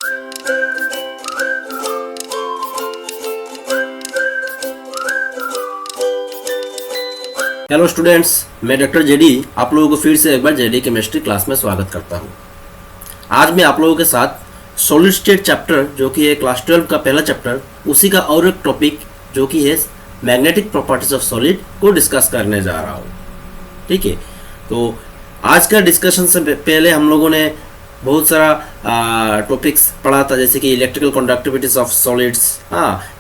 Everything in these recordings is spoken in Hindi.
हेलो स्टूडेंट्स, मैं डॉक्टर जेडी आप लोगों को फिर से एक बार जेडी केमिस्ट्री क्लास में स्वागत करता हूं। आज मैं आप लोगों के साथ सॉलिड स्टेट चैप्टर जो कि है क्लास 12 का पहला चैप्टर, उसी का और एक टॉपिक जो कि है मैग्नेटिक प्रॉपर्टीज ऑफ सॉलिड को डिस्कस करने जा रहा हूं। ठीक है, तो आज का डिस्कशन से पहले हम लोगों ने बहुत सारा टॉपिक्स पढ़ा था, जैसे कि इलेक्ट्रिकल कंडक्टिविटीज ऑफ सॉलिड्स,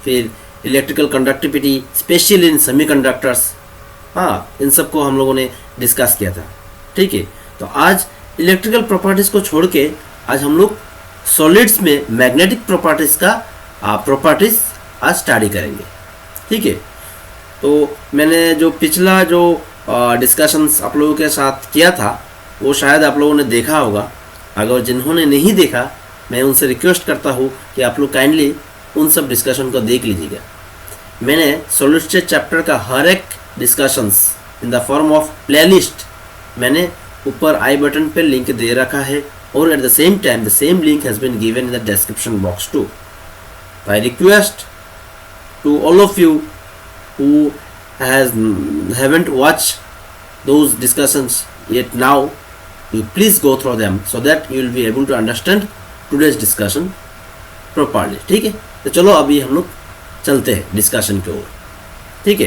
फिर electrical conductivity specially in semiconductors, इन सब को हम लोगों ने डिस्कस किया था। ठीक है, तो आज इलेक्ट्रिकल प्रॉपर्टीज को छोड़ के आज हम लोग सॉलिड्स में मैग्नेटिक प्रॉपर्टीज का प्रॉपर्टीज आज स्टडी करेंगे। ठीक है, तो मैंने जो पिछला जो डिस्कशंस आप लोगों के साथ किया था वो शायद आप लोगों ने देखा होगा। अगर जिन्होंने नहीं देखा, मैं उनसे रिक्वेस्ट करता हूँ कि आप लोग काइंडली उन सब डिस्कशन को देख लीजिएगा। मैंने सॉलिड स्टेट चैप्टर का हर एक discussions in the form of playlist मैंने ऊपर आई बटन पे लिंक दे रखा है, और at the same time the same link has been given in the description box too. I request to all of you who haven't watched those discussions yet now, you please go through them so that you will be able to understand today's discussion properly. ठीक है, तो चलो अभी हम लोग चलते हैं डिस्कशन की ओर। ठीक है,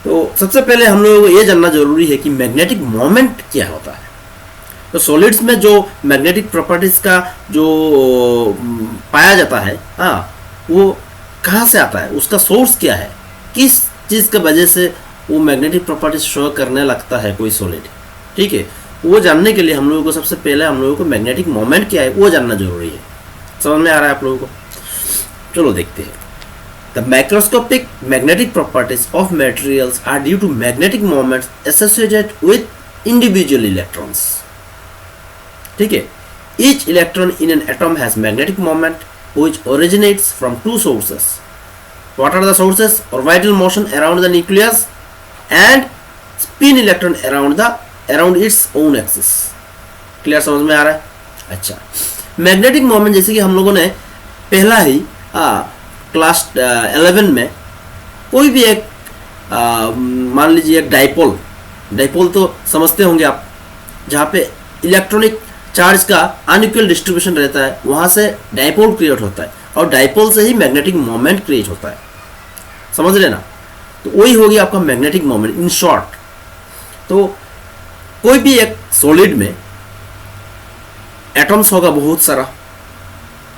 तो सबसे पहले हम लोगों को ये जानना जरूरी है कि मैग्नेटिक मोमेंट क्या होता है। तो सॉलिड्स में जो मैग्नेटिक प्रॉपर्टीज का जो पाया जाता है, वो कहाँ से आता है, उसका सोर्स क्या है, किस चीज़ की वजह से वो मैग्नेटिक प्रॉपर्टीज शो करने लगता है कोई सॉलिड। ठीक है, वो जानने के लिए हम लोगों को सबसे पहले हम लोगों को मैग्नेटिक मोमेंट क्या है वो जानना जरूरी है। समझ में आ रहा है आप लोगों को? चलो देखते हैं। The macroscopic magnetic properties of materials are due to magnetic moments associated with individual electrons. ठीक है, each electron in an atom has magnetic moment which originates from two sources. What are the sources? Orbital motion around the nucleus and spin electron around its own axis. Clear, समझ में आ रहा है? अच्छा, मैग्नेटिक मोमेंट जैसे कि हम लोगों ने पहला ही क्लास 11 में कोई भी एक मान लीजिए एक डाइपोल तो समझते होंगे आप, जहाँ पे इलेक्ट्रॉनिक चार्ज का अनइक्वल डिस्ट्रीब्यूशन रहता है, वहाँ से डाइपोल क्रिएट होता है, और डाइपोल से ही मैग्नेटिक मोमेंट क्रिएट होता है। समझ लेना, तो वही होगी आपका मैग्नेटिक मोमेंट इन शॉर्ट। तो कोई भी एक सॉलिड में एटम्स होगा बहुत सारा,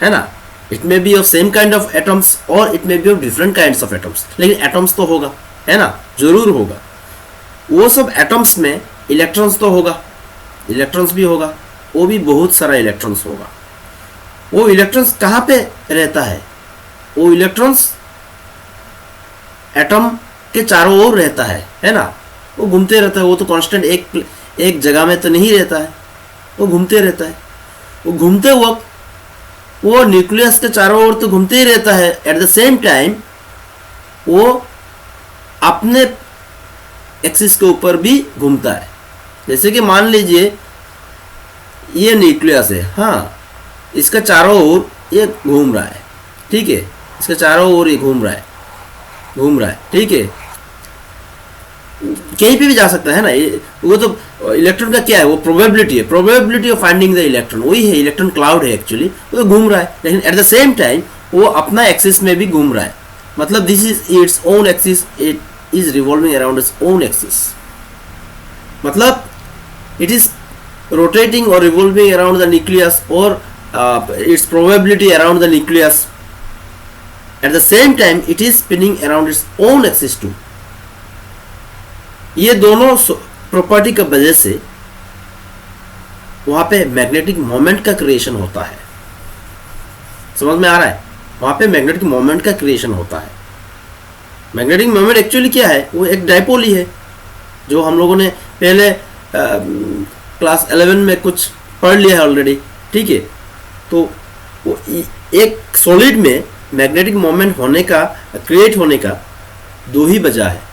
है ना। It may be of same kind of atoms और it may be of different kinds of atoms, लेकिन एटम्स तो होगा, है ना, जरूर होगा। वो सब एटम्स में इलेक्ट्रॉन्स तो होगा, इलेक्ट्रॉन्स भी होगा, वो भी बहुत सारा इलेक्ट्रॉन्स होगा। वो इलेक्ट्रॉन्स कहाँ पे रहता है? वो इलेक्ट्रॉन्स एटम के चारों ओर रहता है ना, वो घूमते रहता है। वो तो कांस्टेंट एक जगह में तो नहीं रहता है, वो घूमते रहता है। वो घूमते वक्त वो न्यूक्लियस के चारों ओर तो घूमते ही रहता है, एट द सेम टाइम वो अपने एक्सिस के ऊपर भी घूमता है। जैसे कि मान लीजिए ये न्यूक्लियस है, इसका चारों ओर ये घूम रहा है। ठीक है, इसके चारों ओर ये घूम रहा है। ठीक है, कहीं पे भी जा सकता है ना। वो तो इलेक्ट्रॉन का क्या है, वो प्रोबेबिलिटी है, probability of finding the electron, वही है, इलेक्ट्रॉन क्लाउड है एक्चुअली। वो घूम रहा है, लेकिन एट द सेम टाइम वो अपना एक्सिस में भी घूम रहा है। मतलब this is its own axis, it is revolving around its own axis. मतलब इट इज रोटेटिंग और रिवॉल्विंग अराउंड द न्यूक्लियस, और its probability around the nucleus. At the same time it is spinning around its own axis too. ये दोनों प्रॉपर्टी की वजह से वहां पे मैग्नेटिक मोमेंट का क्रिएशन होता है। समझ में आ रहा है? वहां पे मैग्नेटिक मोमेंट का क्रिएशन होता है। मैग्नेटिक मोमेंट एक्चुअली क्या है? वो एक डाइपोल ही है, जो हम लोगों ने पहले क्लास 11 में कुछ पढ़ लिया है ऑलरेडी। ठीक है, तो वो एक सॉलिड में मैग्नेटिक मोमेंट होने का, क्रिएट होने का दो ही वजह है।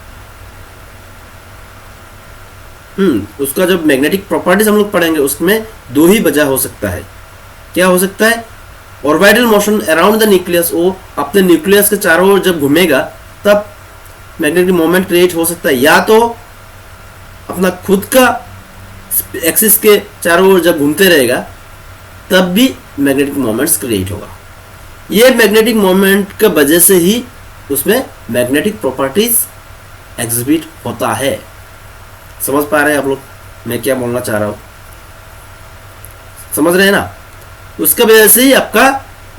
उसका जब मैग्नेटिक प्रॉपर्टीज हम लोग पढ़ेंगे उसमें दो ही वजह हो सकता है। क्या हो सकता है? Orbital motion around the nucleus, वो अपने न्यूक्लियस के चारों ओर जब घूमेगा तब मैग्नेटिक मोमेंट क्रिएट हो सकता है, या तो अपना खुद का एक्सिस के चारों ओर जब घूमते रहेगा तब भी मैग्नेटिक मोमेंट्स क्रिएट होगा। ये मैग्नेटिक मोमेंट के वजह से ही उसमें मैग्नेटिक प्रॉपर्टीज एग्जिबिट होता है। समझ पा रहे हैं आप लोग मैं क्या बोलना चाह रहा हूँ? समझ रहे हैं ना? उसके वजह से ही आपका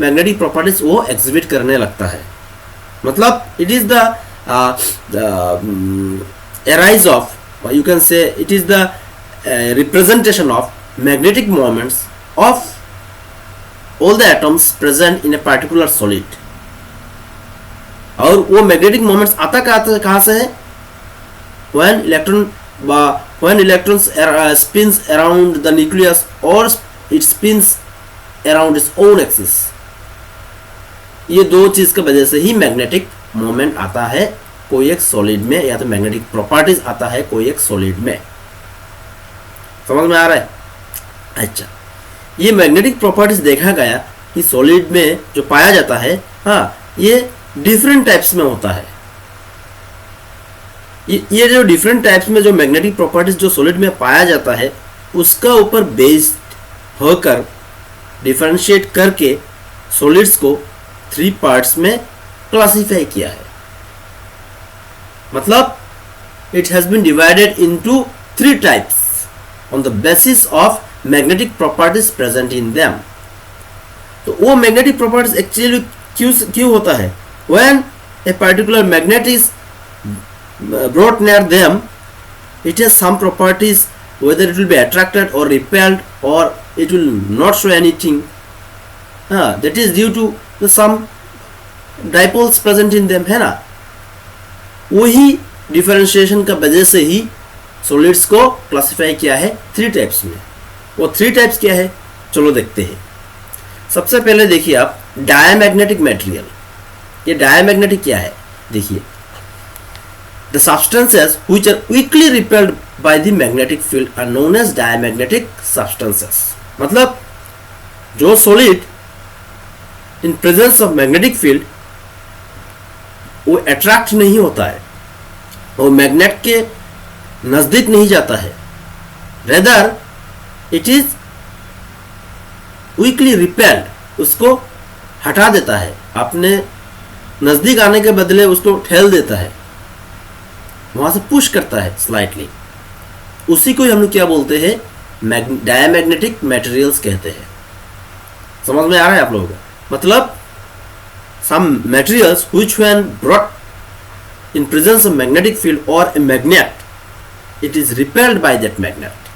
मैग्नेटिक प्रॉपर्टीज वो एग्जिबिट करने लगता है। मतलब it is the arise of, or you can say it is the representation of magnetic moments of all the atoms present in a particular solid। और वो मैग्नेटिक मोमेंट्स आता कहाँ से है? when electrons spins around the nucleus or it spins around its own axis। ये दो चीज की वजह से ही मैग्नेटिक मोमेंट आता है कोई एक सॉलिड में, या तो मैग्नेटिक प्रॉपर्टीज आता है कोई एक सॉलिड में। समझ में आ रहा है? अच्छा, ये मैग्नेटिक प्रॉपर्टीज देखा गया कि सॉलिड में जो पाया जाता है, हाँ, ये डिफरेंट टाइप्स में होता है। ये जो डिफरेंट टाइप्स में जो मैग्नेटिक प्रॉपर्टीज जो सॉलिड में पाया जाता है उसका ऊपर बेस्ड होकर डिफरेंशिएट करके सॉलिड्स को 3 पार्ट्स में क्लासिफाई किया है। मतलब it has been divided into 3 types on the basis of magnetic properties present in them। तो वो magnetic properties actually क्यों होता है? When a particular magnet is brought near them, it has some properties, whether it will be attracted or repelled or it will not show anything, that is due to some dipoles present in them, है ना? वही डिफरेंशिएशन का वजह से ही सॉलिड्स को क्लासिफाई किया है 3 टाइप्स में। वो 3 टाइप्स क्या है? चलो देखते हैं। सबसे पहले देखिए आप डायमैग्नेटिक मटेरियल। ये डायमैग्नेटिक क्या है? देखिए, the substances which are weakly repelled by the magnetic field are known as diamagnetic substances. मतलब जो solid in presence of magnetic field वो अट्रैक्ट नहीं होता है, वो मैग्नेट के नजदीक नहीं जाता है, rather it is weekly repelled, उसको हटा देता है, अपने नजदीक आने के बदले उसको ठेल देता है, वहां से पुश करता है स्लाइटली। उसी को हम लोग क्या बोलते हैं? डायमैग्नेटिक मटेरियल्स कहते हैं। समझ में आ रहा है आप लोगों को? मतलब some materials which when brought in presence of magnetic field or a magnet, it is repelled by that magnet।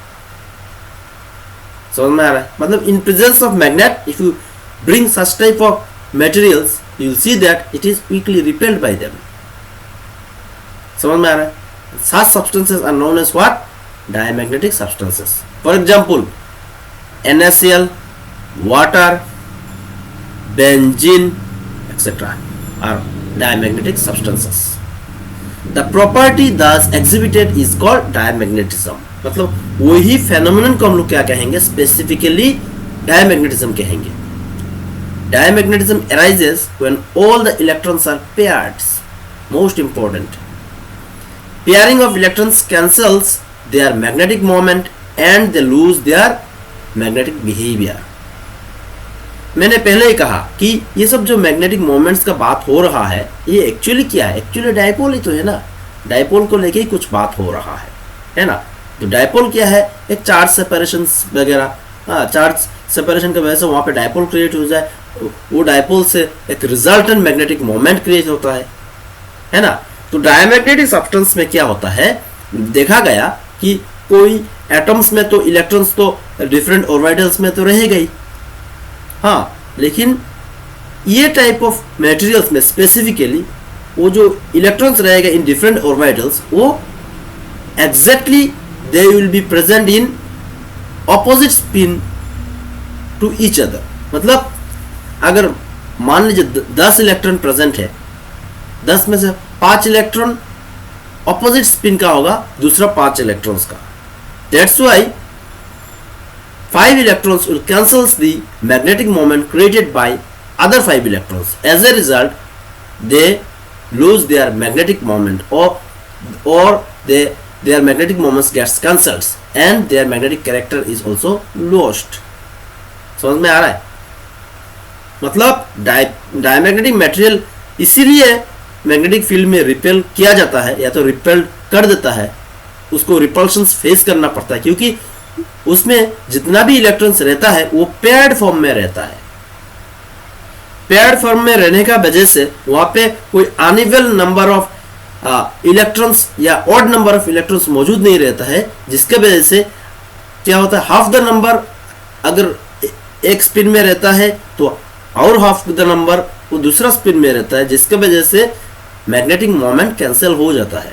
समझ में आ रहा है? मतलब in presence of magnet, if you bring such type of materials, you will see that it is weakly repelled by them। समझ में आ रहा है? Such substances are known as what? Diamagnetic substances। For example, NaCl, water, benzene, etc. are diamagnetic substances। The property thus exhibited is called diamagnetism। मतलब वही फेनोमेनन को हम लोग क्या कहेंगे? स्पेसिफिकली डायमैग्नेटिज्म कहेंगे। Diamagnetism arises when all the electrons are paired। Most important, pairing of electrons cancels their magnetic moment and they lose their magnetic behavior। मैंने पहले ही कहा कि ये सब जो मैग्नेटिक मोमेंट्स का बात हो रहा है ये एक्चुअली क्या है? एक्चुअली डायपोल ही तो है ना। डायपोल को लेके ही कुछ बात हो रहा है ना? तो डायपोल क्या है? एक चार्ज सेपरेशन वगैरह, हाँ, चार्ज सेपरेशन की वजह से वहाँ पे डायपोल क्रिएट हो जाए, वो डायपोल से एक रिजल्टेंट मैग्नेटिक मोमेंट क्रिएट होता है ना? तो डायमैग्नेटिक सब्सटेंस में क्या होता है? देखा गया कि कोई एटम्स में तो इलेक्ट्रॉन्स तो डिफरेंट ऑर्बिटल्स में तो रहेगा ही, हाँ, लेकिन ये टाइप ऑफ मटेरियल्स में स्पेसिफिकली वो जो इलेक्ट्रॉन्स रहेगा इन डिफरेंट ऑर्बिटल्स, वो exactly they will be present in opposite spin to each other. मतलब अगर मान लीजिए 10 इलेक्ट्रॉन प्रेजेंट है, 10 में से 5 इलेक्ट्रॉन ऑपोजिट स्पिन का होगा, दूसरा 5 इलेक्ट्रॉन्स का। That's why 5 electrons will cancels the magnetic moment created by other 5 electrons. As a result, they lose their magnetic moment, or their magnetic moments gets cancelled and their magnetic character is also lost. समझ में आ रहा है? मतलब डायमैग्नेटिक मटेरियल इसीलिए मैग्नेटिक फील्ड में रिपेल किया जाता है या तो रिपेल कर देता है, उसको रिपल्शन फेस करना पड़ता है, क्योंकि उसमें जितना भी इलेक्ट्रॉन्स रहता है वो पेयर्ड फॉर्म में रहता है। पेयर्ड फॉर्म में रहने का वजह से वहां पे कोई अनइवल नंबर ऑफ इलेक्ट्रॉन्स या ऑड नंबर ऑफ इलेक्ट्रॉन्स मौजूद नहीं रहता है, जिसके वजह से क्या होता है, हाफ द नंबर अगर एक स्पिन में रहता है तो और हाफ द नंबर वो दूसरा स्पिन में रहता है, जिसके वजह से मैग्नेटिक मोमेंट कैंसिल हो जाता है।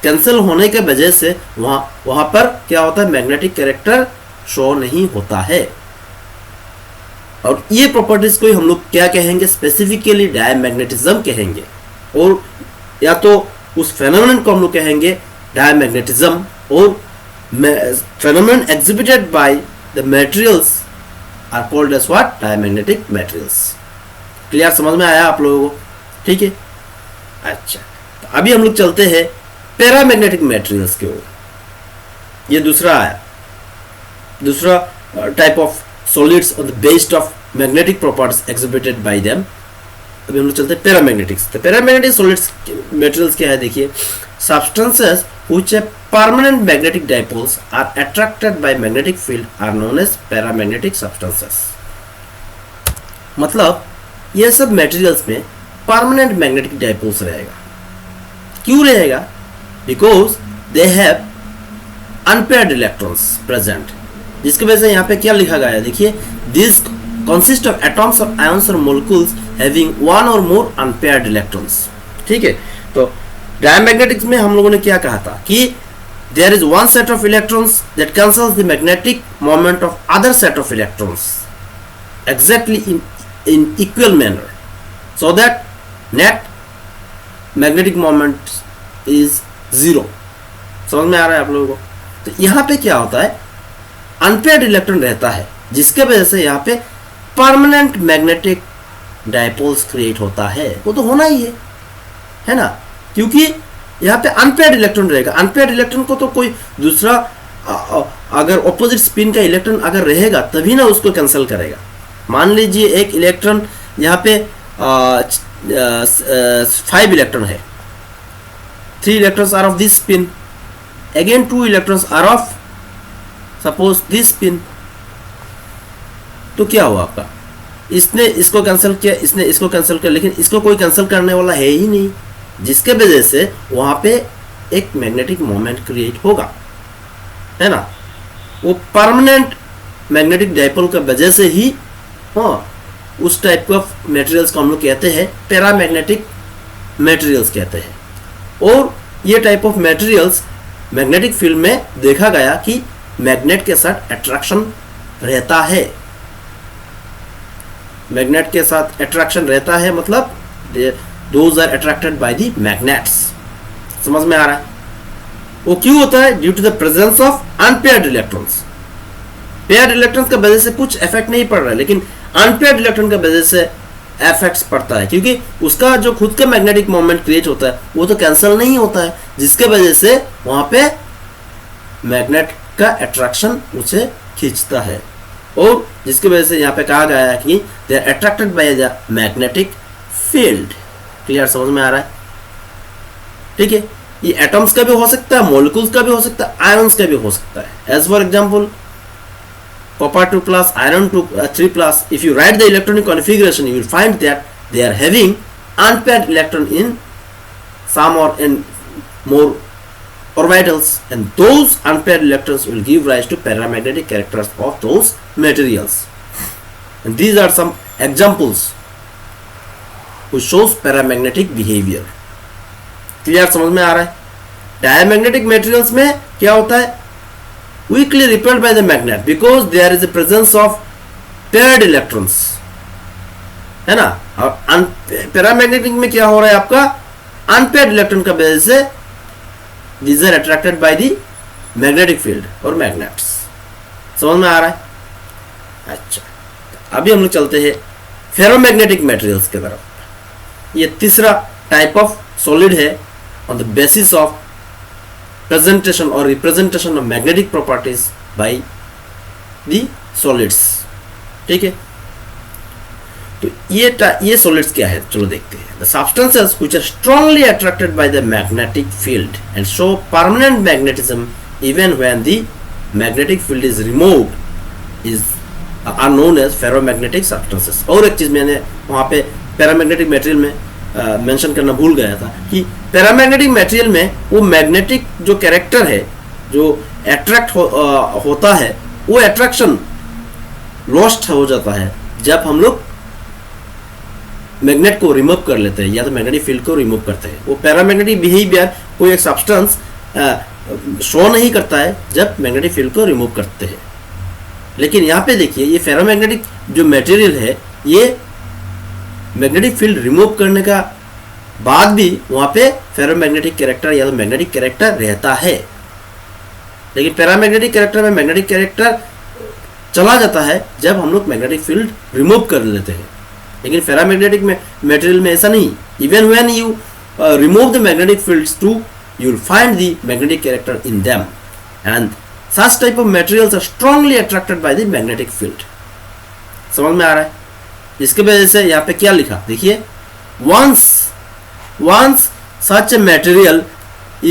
कैंसिल होने के वजह से वहां पर क्या होता है, मैग्नेटिक कैरेक्टर शो नहीं होता है। और ये प्रॉपर्टीज को हम लोग क्या कहेंगे, स्पेसिफिकली डायमैग्नेटिज्म कहेंगे, और या तो उस फेनोमेनन को हम लोग कहेंगे डायमैग्नेटिज्म, और phenomenon exhibited by the materials are called as what, diamagnetic materials. Clear, समझ में आया आप लोगों को? ठीक है, अच्छा, तो अभी हम लोग चलते हैं पैरामैग्नेटिक मटेरियल्स की ओर। ये दूसरा आया, दूसरा type of solids on the based of magnetic properties exhibited by them. अभी हम लोग चलते हैं पैरामैग्नेटिक्स। तो पैरामैग्नेटिक सॉलिड्स मटेरियल्स क्या है, देखिए, substances which have permanent magnetic dipoles are attracted by magnetic field are known as paramagnetic substances. मतलब ये सब मटेरियल्स में परमानेंट मैग्नेटिक डाइपोल्स रहेगा। क्यों रहेगा? Because they have unpaired electrons present, जिसकी वजह से यहाँ पे क्या लिखा गया है, देखिए, दिस कंसिस्ट ऑफ एटॉम्स और आयंस और मॉलिक्यूल्स हैविंग वन और मोर अनपेयर्ड इलेक्ट्रॉन्स। ठीक है, तो डायमैग्नेटिक्स में हम लोगों ने क्या कहा था कि there is one set of electrons that cancels the magnetic moment of other set of electrons exactly in equal manner, so that net magnetic moment is zero. समझ में आ रहा है आप लोगों को? तो यहाँ पे क्या होता है, अनपेयर्ड इलेक्ट्रॉन रहता है, जिसके वजह से यहाँ पे परमानेंट मैग्नेटिक डाइपोल्स क्रिएट होता है। वो तो होना ही है ना, क्योंकि यहाँ पे अनपेयर्ड इलेक्ट्रॉन रहेगा। अनपेयर्ड इलेक्ट्रॉन को तो कोई दूसरा अगर ऑपोजिट स्पिन का इलेक्ट्रॉन अगर रहेगा तभी ना उसको कैंसिल करेगा। मान लीजिए एक इलेक्ट्रॉन यहाँ पे 5 इलेक्ट्रॉन है, 3 electrons are of this spin, again 2 electrons are of suppose this spin, तो क्या हुआ आपका, इसने इसको कैंसिल किया, इसने इसको कैंसिल किया, लेकिन इसको कोई कैंसिल करने वाला है ही नहीं, जिसके वजह से वहां पे एक मैग्नेटिक मोमेंट क्रिएट होगा, है ना। वो परमानेंट मैग्नेटिक डाइपोल की वजह से ही उस टाइप ऑफ मटेरियल्स को हम लोग कहते हैं पैरामैग्नेटिक मटेरियल्स कहते हैं। और ये type of materials magnetic field में देखा गया कि मैग्नेट के साथ अट्रैक्शन रहता है। मैग्नेट के साथ अट्रैक्शन रहता है, मतलब those are attracted by the magnets. समझ में आ रहा है? वो क्यों होता है? Due to the presence of unpaired electrons. Paired electrons की वजह से कुछ इफेक्ट नहीं पड़ रहा है, लेकिन अनपेयर्ड इलेक्ट्रॉन की वजह से इफेक्ट्स पड़ता है, क्योंकि उसका जो खुद का मैग्नेटिक मोमेंट क्रिएट होता है वो तो कैंसिल नहीं होता है, जिसके वजह से वहां पे मैग्नेट का अट्रैक्शन उसे खींचता है, और जिसकी वजह से यहाँ पे कहा गया है कि they are attracted by the magnetic field. Clear, समझ में आ रहा है? ठीक है, ये एटम्स का भी हो सकता है, मॉलिक्यूल्स का भी हो सकता है, आयंस का भी हो सकता है। As for example copper 2 plus, iron 3 plus. If you write the electronic configuration, you will find that they are having unpaired electron in some or in more orbitals, and those unpaired electrons will give rise to paramagnetic characters of those materials. And these are some examples which shows paramagnetic behavior. Clear, समझ में आ रहा है? Diamagnetic materials में क्या होता है? Weakly repelled by the magnet because there is a presence of paired electrons, है ना। और पैरामैग्नेटिक में क्या हो रहा है आपका, अनपेयर्ड इलेक्ट्रॉन का वजह से these are attracted by the magnetic field और magnets। समझ में आ रहा है? अच्छा, अभी हम लोग चलते हैं फेरोमैग्नेटिक मटेरियल्स की तरफ। ये तीसरा टाइप ऑफ सॉलिड है on the basis of presentation और representation of magnetic properties by the solids. ठीक है, तो ये सॉलिड्स क्या है, चलो देखते हैं। The substances which are strongly attracted by the magnetic field and show permanent magnetism even when the magnetic field is removed is are known as ferromagnetic substances. और एक चीज मैंने वहां पे पैरामैग्नेटिक मटेरियल में मेंशन करना भूल गया था कि पैरामैग्नेटिक मटेरियल में वो मैग्नेटिक जो कैरेक्टर है जो अट्रैक्ट होता है, वो अट्रैक्शन लॉस्ट हो जाता है जब हम लोग मैग्नेट को रिमूव कर लेते हैं या तो मैग्नेटिक फील्ड को रिमूव करते हैं। वो पैरामैग्नेटिक बिहेवियर कोई एक सब्सटेंस शो नहीं करता है जब मैग्नेटिक फील्ड को रिमूव करते हैं। लेकिन यहाँ पे देखिए, ये फेरोमैग्नेटिक जो मटेरियल है, ये मैग्नेटिक फील्ड रिमूव करने का बाद भी वहाँ पे फेरोमैग्नेटिक कैरेक्टर या तो मैग्नेटिक कैरेक्टर रहता है। लेकिन पैरामैग्नेटिक कैरेक्टर में मैग्नेटिक कैरेक्टर चला जाता है जब हम लोग मैग्नेटिक फील्ड रिमूव कर लेते हैं। लेकिन फेरोमैग्नेटिक मटेरियल में ऐसा नहीं। Even when you remove the magnetic fields too, you will find the magnetic character in them and such type of materials are strongly attracted by the magnetic field। समझ में आ रहा है? इसके वजह से यहाँ पे क्या लिखा देखिए, once such a material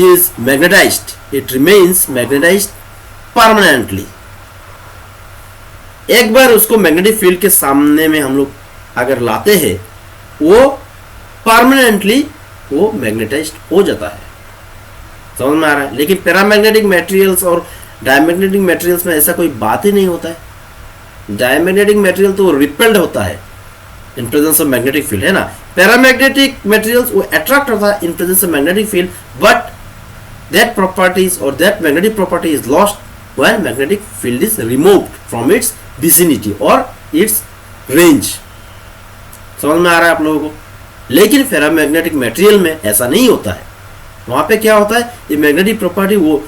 is magnetized, it remains magnetized permanently। एक बार उसको मैग्नेटिक फील्ड के सामने में हम लोग अगर लाते हैं, वो परमानेंटली वो मैग्नेटाइज्ड हो जाता है। समझ में आ रहा है? लेकिन पैरामैग्नेटिक मटेरियल्स और डायमैग्नेटिक मटेरियल्स में ऐसा कोई बात ही नहीं होता है। डायमैग्नेटिक मटेरियल तो रिपेल्ड होता है in presence of magnetic field, है ना। पैरामैग्नेटिक मटेरियल्स वो अट्रैक्ट होता है in presence of magnetic field, but that properties और that magnetic property is lost when magnetic field is removed from its vicinity और इट्स रेंज। समझ में आ रहा है आप लोगों को? लेकिन फेरोमैग्नेटिक मटेरियल में ऐसा नहीं होता है। वहां पे क्या होता है, ये मैग्नेटिक प्रॉपर्टी वो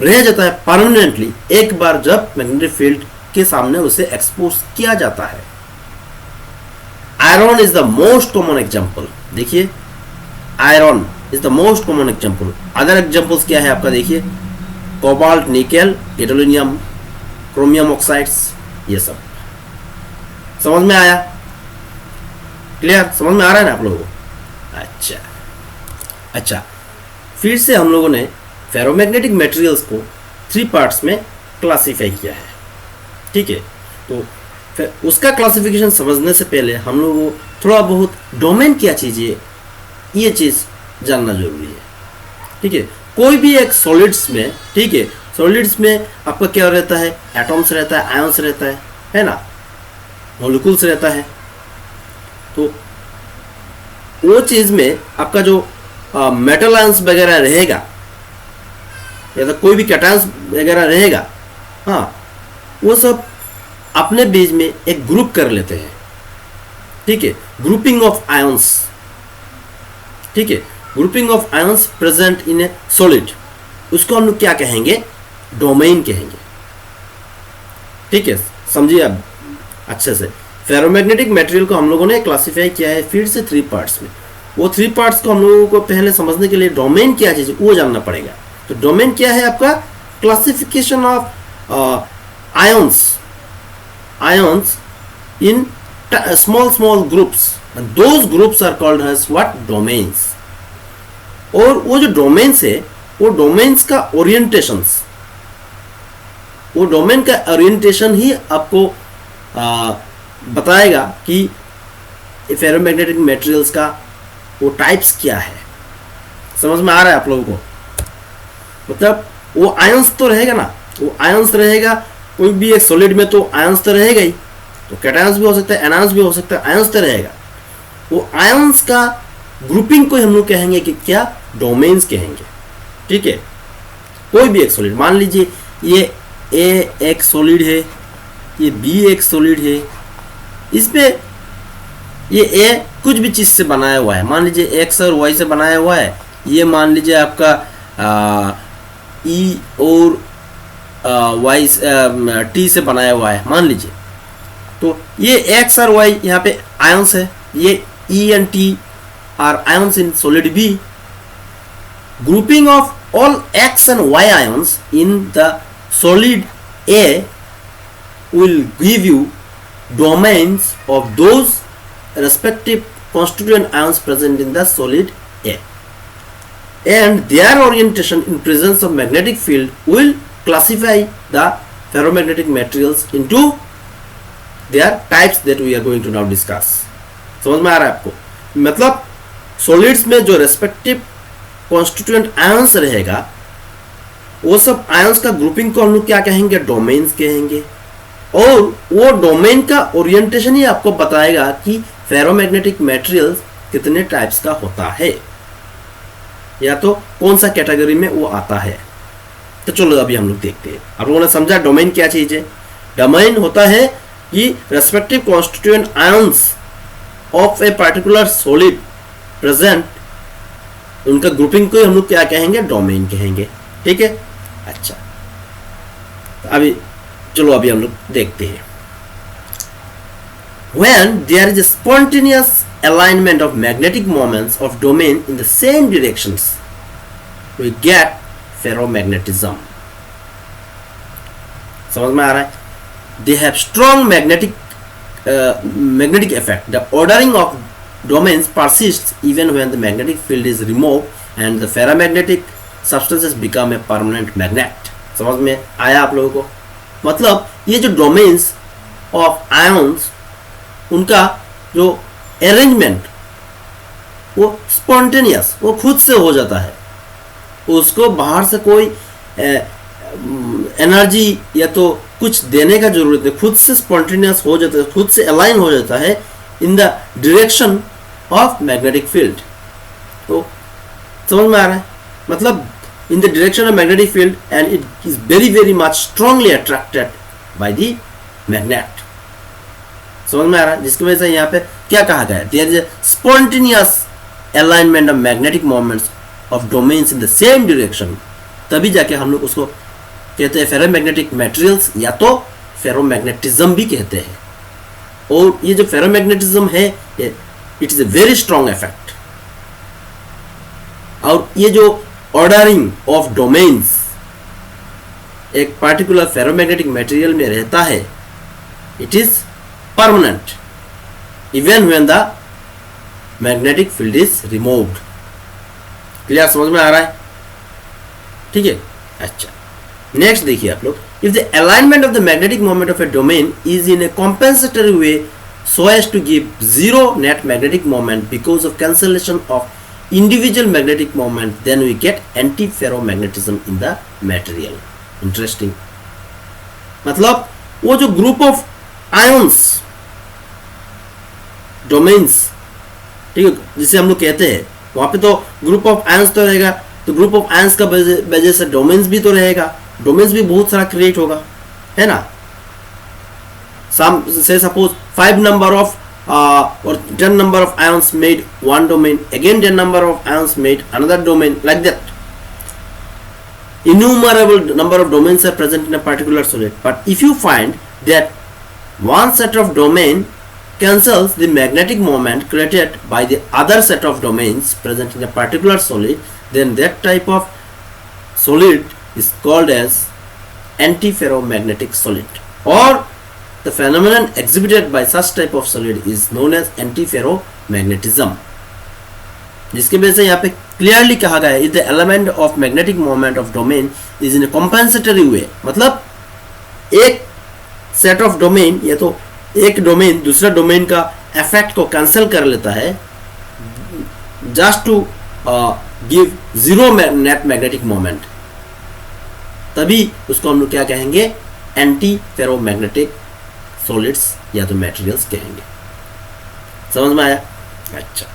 रह जाता है परमानेंटली एक बार जब मैग्नेटिक फील्ड के सामने उसे एक्सपोज किया जाता है। Iron is the most common example. देखिए, iron is the most common example. Other examples क्या है आपका, देखिए, cobalt, nickel, gadolinium, chromium oxides, ये सब। समझ में आया? क्लियर? समझ में आ रहा है ना आप लोगों को? अच्छा, फिर से हम लोगों ने फेरोमैग्नेटिक मटेरियल्स को 3 पार्ट्स में क्लासिफाई किया है। ठीक है, तो उसका क्लासिफिकेशन समझने से पहले हम लोगों को थोड़ा बहुत डोमेन क्या चीज़ है, ये चीज़ जानना जरूरी है। ठीक है, कोई भी एक सॉलिड्स में, ठीक है, सॉलिड्स में आपका क्या रहता है, एटॉम्स रहता है, आयंस रहता है ना, मॉलिक्यूल्स रहता है। तो वो चीज़ में आपका जो मेटल आयंस वगैरह रहेगा या तो कोई भी कैटायंस वगैरह रहेगा, हाँ, वो सब अपने बीच में एक ग्रुप कर लेते हैं। ठीक है, ग्रुपिंग ऑफ आयंस। ठीक है, grouping of ions present in A solid, उसको हम लोग क्या कहेंगे, डोमेन कहेंगे। ठीक है, समझिए अब अच्छे से। फेरोमैग्नेटिक मटेरियल को हम लोगों ने क्लासिफाई किया है फिर से 3 पार्ट्स में। वो 3 पार्ट्स को हम लोगों को पहले समझने के लिए डोमेन क्या चीज़ वो जानना पड़ेगा। तो डोमेन क्या है आपका, classification of ions in small groups, and those groups are called as what, domains। और वो जो डोमेन्स है, वो डोमेन्स का ओरिएंटेशंस, वो डोमेन का ओरिएंटेशन ही आपको बताएगा कि फेरोमैग्नेटिक मटेरियल्स का वो टाइप्स क्या है। समझ में आ रहा है आप लोगों को? मतलब वो आयंस तो रहेगा ना, वो आयंस रहेगा। कोई भी एक सॉलिड में तो आयंस तो रहेगा ही, तो कैटायंस भी हो सकता है, एनायंस भी हो सकता है, आयंस तो रहेगा। वो आयंस का ग्रुपिंग को हम लोग कहेंगे कि क्या, डोमेन्स कहेंगे। ठीक है, कोई भी एक सॉलिड, मान लीजिए ये ए एक सॉलिड है, ये बी एक सॉलिड है, इसमें ये ए कुछ भी चीज़ से बनाया हुआ है, मान लीजिए एक्स और वाई से बनाया हुआ है, ये मान लीजिए आपका ई और वाई टी से बनाया हुआ है मान लीजिए। तो ये एक्स और वाई यहाँ पे आयंस है, ये E and T are ions in solid B. Grouping of all X and Y ions in the solid A will give you domains of those respective constituent ions present in the solid A, and their orientation in presence of magnetic field will classify the ferromagnetic materials into their types that we are going to now discuss. समझ में आ रहा है आपको? मतलब सॉलिड्स में जो रेस्पेक्टिव कॉन्स्टिट्यूएंट आयंस रहेगा वो सब आयंस का ग्रुपिंग को हम लोग क्या कहेंगे? डोमेन्स कहेंगे. और वो डोमेन का ओरिएंटेशन ही आपको बताएगा कि फेरोमैग्नेटिक मटेरियल्स कितने टाइप्स का होता है या तो कौन सा कैटेगरी में वो आता है. तो चलो अभी हम लोग देखते हैं. आप लोगों ने समझा डोमेन क्या चीज है? डोमेन होता है कि respective constituent ions of a particular solid present, उनका ग्रुपिंग को हम लोग क्या कहेंगे? डोमेन कहेंगे. ठीक है. अच्छा, अभी चलो अभी हम लोग देखते हैं. When there is a spontaneous alignment of magnetic moments of domain in the same directions, we get ferromagnetism. समझ में आ रहा है? They have strong magnetic effect. The ordering of domains persists even when the magnetic field is removed and the ferromagnetic substances become a permanent magnet. समझ में आया आप लोगों को? मतलब ये जो डोमेन्स ऑफ आयंस, उनका जो अरेंजमेंट वो स्पॉन्टेनियस, वो खुद से हो जाता है. उसको बाहर से कोई एनर्जी या तो कुछ देने का जरूरत नहीं, खुद से स्पॉन्टेनियस हो जाता है, खुद से अलाइन हो जाता है in the direction of magnetic field. तो समझ में आ रहा है? मतलब in the direction of magnetic field, and it is very much strongly attracted by the magnet. समझ में आ रहा है? जिसकी वजह से यहाँ पे क्या कहा गया है? There is a spontaneous alignment of magnetic moments of domains in the same direction. तभी जाके हम लोग उसको कहते हैं फेरोमैग्नेटिक मटेरियल्स या तो फेरोमैग्नेटिज्म भी कहते हैं. और ये जो फेरोमैग्नेटिज्म है it is a very strong effect. और ये जो ऑर्डरिंग ऑफ डोमेन्स एक पर्टिकुलर फेरोमैग्नेटिक मटेरियल में रहता है, it is permanent even when the magnetic field is removed. Clear? समझ में आ रहा है? ठीक है. अच्छा, नेक्स्ट देखिए आप लोग. If the alignment of the magnetic moment of A domain is in A compensatory way so as to give zero net magnetic moment because of cancellation of individual magnetic moment, then we get antiferromagnetism in the material. Interesting. मतलब वो जो ग्रुप ऑफ आयंस डोमेन्स, ठीक है, जिसे हम लोग कहते हैं, वहां पे तो ग्रुप ऑफ आयंस तो रहेगा, तो ग्रुप ऑफ आयंस का वजह से डोमेन्स भी तो रहेगा, डोमेन्स भी बहुत सारा क्रिएट होगा, है ना. Some say suppose 5 number of or 10 number of ions made one domain, again 10 number of ions made another domain, like that. Innumerable number of domains are present in a particular solid. But if you find that one set of domain cancels the magnetic moment created by the other set of domains present in a particular solid, then that type of solid is called as antiferromagnetic solid, or the phenomenon exhibited by such type of solid is known as antiferromagnetism. जिसके वजह से यहाँ पे क्लियरली कहा गया है if the element of magnetic moment of domain is in a compensatory way. मतलब एक सेट ऑफ डोमेन या तो एक डोमेन दूसरा डोमेन का इफेक्ट को कैंसिल कर लेता है just to give zero net magnetic moment, तभी उसको हम लोग क्या कहेंगे? एंटी फेरोमैग्नेटिक सॉलिड्स या तो मटेरियल्स कहेंगे. समझ में आया? अच्छा,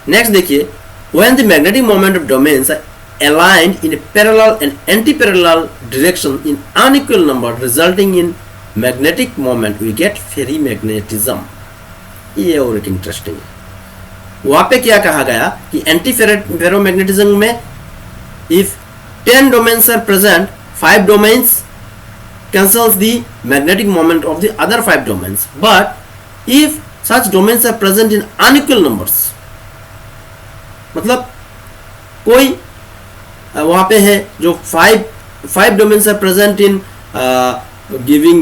नेक्स्ट देखिए. When the magnetic moment of domains are aligned in a parallel and anti-parallel direction in unequal number resulting in magnetic moment, we get ferrimagnetism. ये और एक इंटरेस्टिंग है. वहां पे क्या कहा गया कि एंटी फेरोमैग्नेटिज्म में if 10 domains are present, 5 domains cancels the magnetic moment of the other 5 domains. But if such domains are present in unequal numbers, मतलब कोई वहाँ पे है जो 5 domains are present in giving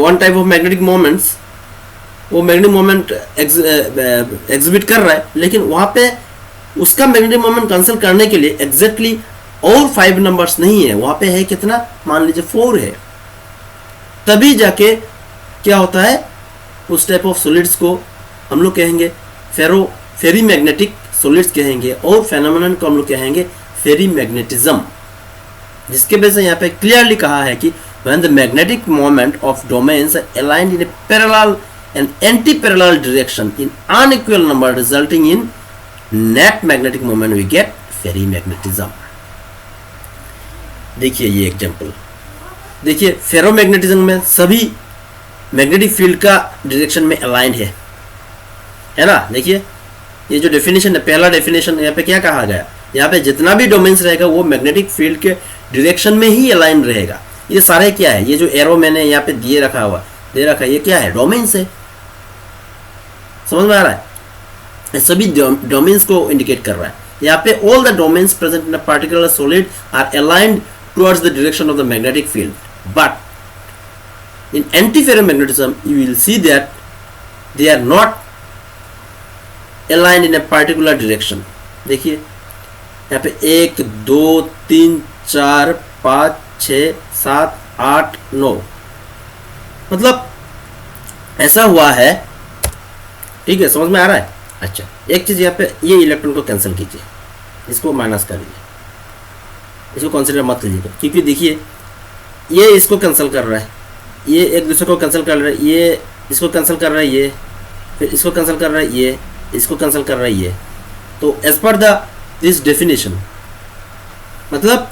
one type of magnetic moments, वो मैग्नेटिक मोमेंट एग्जिबिट कर रहा है, लेकिन वहाँ पे उसका मैग्नेटिक मोमेंट कैंसिल करने के लिए एग्जैक्टली और 5 नंबर्स नहीं है, वहाँ पे है कितना, मान लीजिए 4 है, तभी जाके क्या होता है, उस टाइप ऑफ सॉलिड्स को हम लोग कहेंगे फेरी मैग्नेटिक सॉलिड्स कहेंगे, और फेनोमेनन को हम लोग कहेंगे फेरी मैग्नेटिज्म, जिसके वजह से यहाँ पे क्लियरली कहा है कि when the magnetic moment of domains are aligned in a parallel and anti-parallel direction in unequal number resulting in net magnetic moment, we get फेरीमैग्नेटिज्म। देखिए ये एग्जांपल देखिए, फेरोमैग्नेटिज्म में सभी मैग्नेटिक फील्ड का डायरेक्शन में अलाइंड है ना। देखिए ये जो डेफिनेशन है, पहला डेफिनेशन यहाँ पे क्या कहा गया, यहाँ पे जितना भी डोमेन्स रहेगा वो मैग्नेटिक फील्ड के डायरेक्शन में ही अलाइन रहेगा। ये सारे क्या है, ये जो एरो मैंने यहाँ पे दे रखा है, ये क्या है, डोमेन्स है, समझ में आ रहा है, ये सभी डोमेन्स को इंडिकेट कर रहा है। यहाँ पे all the domains present in a particular solid are aligned towards the direction of the magnetic field, but in antiferromagnetism you will see that they are not aligned in a particular direction. देखिए यहाँ पे 1 2 3 4 5 6 7 8 9, मतलब ऐसा हुआ है, ठीक है, समझ में आ रहा है। अच्छा एक चीज़ यहाँ पे, ये इलेक्ट्रॉन को कैंसिल कीजिए, इसको माइनस कर लीजिए, इसको कंसिडर मत लीजिएगा, क्योंकि देखिए ये इसको कैंसिल कर रहा है, ये एक दूसरे को कैंसिल कर रहा है, ये इसको कैंसिल कर रहा है, ये फिर इसको कैंसिल कर रहा है, ये इसको कैंसिल कर रहा है, ये। तो एज पर दिस डेफिनेशन, मतलब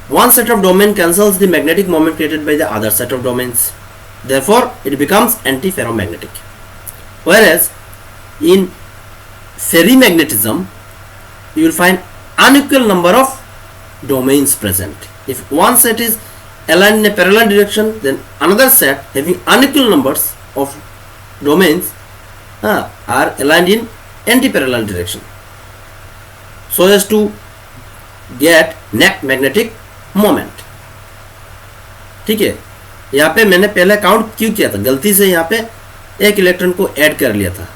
one set of domain cancels the magnetic moment created by the other set of domains, therefore it becomes antiferromagnetic. Whereas in ferrimagnetism you will find unequal number of domains present. If one set is aligned in a parallel direction, then another set having unequal numbers of domains are aligned in anti-parallel direction, so as to get net magnetic moment. ठीक है, यहाँ पे मैंने पहले काउंट क्यों किया था, गलती से यहाँ पे एक इलेक्ट्रॉन को ऐड कर लिया था,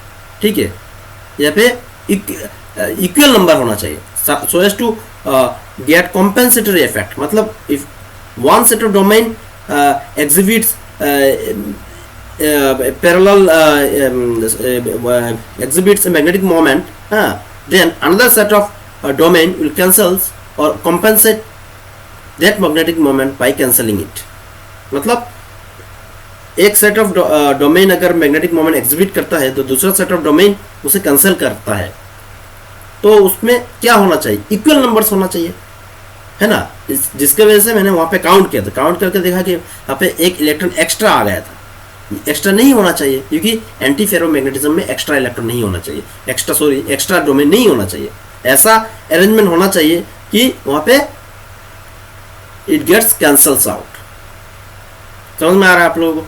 ठीक है, यहाँ पे इक्वल नंबर होना चाहिए, so as to get compensatory effect. मतलब if one set of domain exhibits parallel exhibits a magnetic moment, then another set of domain will cancels or compensate that magnetic moment by cancelling it. मतलब एक सेट ऑफ डोमेन अगर मैग्नेटिक मोमेंट एग्जिबिट करता है तो दूसरा सेट ऑफ डोमेन उसे कैंसिल करता है, तो उसमें क्या होना चाहिए, इक्वल नंबर्स होना चाहिए, है ना। जिसके वजह से मैंने वहाँ पे काउंट किया था, काउंट करके देखा कि यहाँ पे एक इलेक्ट्रॉन एक्स्ट्रा आ गया था। एक्स्ट्रा नहीं होना चाहिए, क्योंकि एंटी फेरोमैग्नेटिज्म में एक्स्ट्रा इलेक्ट्रॉन नहीं होना चाहिए, एक्स्ट्रा डोमेन नहीं होना चाहिए। ऐसा अरेंजमेंट होना चाहिए कि वहाँ पे इट गेट्स कैंसल्स आउट। समझ में आ रहा है आप लोगों को,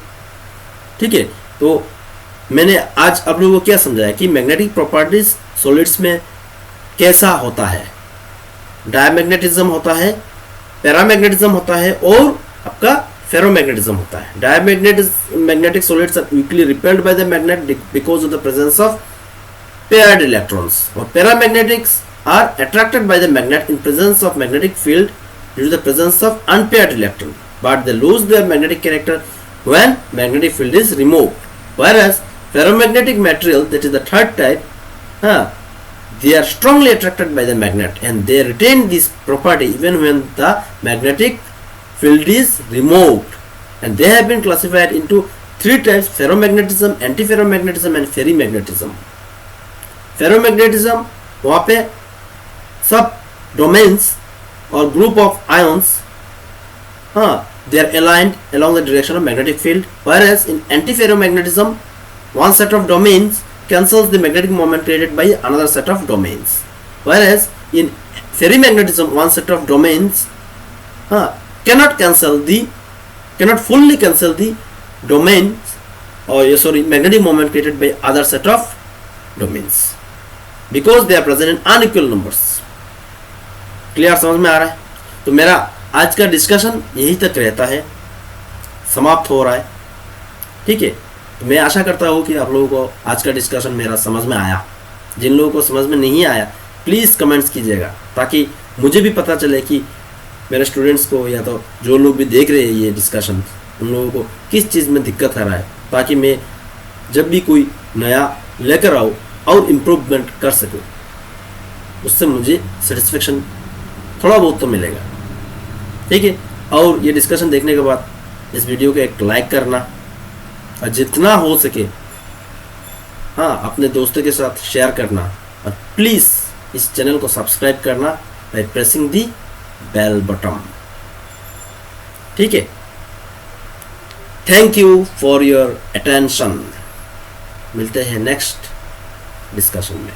ठीक है। तो मैंने आज आप लोगों को क्या समझाया कि मैग्नेटिक प्रॉपर्टीज सॉलिड्स में कैसा होता है, डायमैग्नेटिज्म होता है, पैरामैग्नेटिज्म होता है, और आपका फेरोमैग्नेटिज्म होता है। Diamagnetic solids are weakly repelled by the magnet because of the presence of paired electrons, और paramagnetics are attracted by the magnet in presence of magnetic field due to the presence of unpaired electron, but they lose their magnetic character when magnetic field is removed. Whereas ferromagnetic material, that is the third type, they are strongly attracted by the magnet and they retain this property even when the magnetic field is removed. And they have been classified into 3 types: ferromagnetism, antiferromagnetism and ferrimagnetism. Ferromagnetism, वहाँ पे सब domains or group of ions, they are aligned along the direction of magnetic field, whereas in antiferromagnetism one set of domains cancels the magnetic moment created by another set of domains, whereas in ferrimagnetism one set of domains cannot fully cancel the domain or magnetic moment created by other set of domains because they are present in unequal numbers. Clear, समझ में आ रहा है? तो मेरा आज का डिस्कशन यही तक रहता है, समाप्त हो रहा है, ठीक है। तो मैं आशा करता हूँ कि आप लोगों को आज का डिस्कशन मेरा समझ में आया। जिन लोगों को समझ में नहीं आया प्लीज़ कमेंट्स कीजिएगा, ताकि मुझे भी पता चले कि मेरे स्टूडेंट्स को या तो जो लोग भी देख रहे हैं ये डिस्कशन, उन लोगों को किस चीज़ में दिक्कत आ रहा है, ताकि मैं जब भी कोई नया लेकर आऊँ और इम्प्रूवमेंट कर सकूँ, उससे मुझे सेटिस्फेक्शन थोड़ा बहुत तो मिलेगा, ठीक है। और ये डिस्कशन देखने के बाद इस वीडियो को एक लाइक करना और जितना हो सके अपने दोस्तों के साथ शेयर करना, और प्लीज़ इस चैनल को सब्सक्राइब करना by pressing the bell button, ठीक है। Thank you for your attention. मिलते हैं नेक्स्ट डिस्कशन में।